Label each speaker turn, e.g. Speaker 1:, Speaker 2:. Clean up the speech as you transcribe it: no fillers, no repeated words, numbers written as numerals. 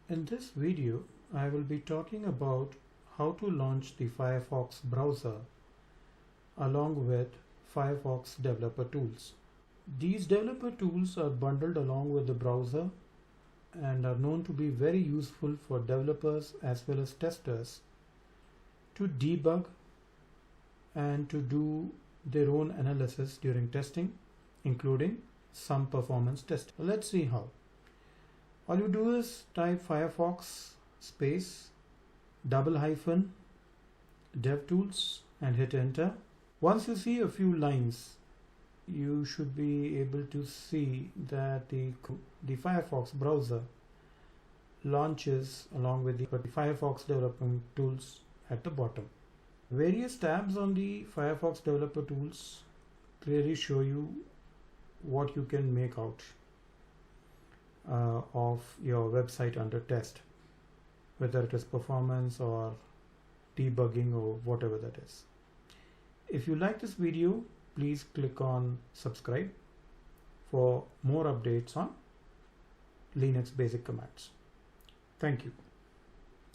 Speaker 1: In this video, I will be talking about how to launch the Firefox browser along with Firefox developer tools. These developer tools are bundled along with the browser and are known to be very useful for developers as well as testers to debug and to do their own analysis during testing, including some performance testing. Let's see how. All you do is type Firefox space _ DevTools and hit enter. Once you see a few lines, you should be able to see that the Firefox browser launches along with the Firefox development tools at the bottom. Various tabs on the Firefox developer tools clearly show you what you can make out of your website under test, whether it is performance or debugging or whatever that is. If you like this video, please click on subscribe for more updates on Linux basic commands. Thank you.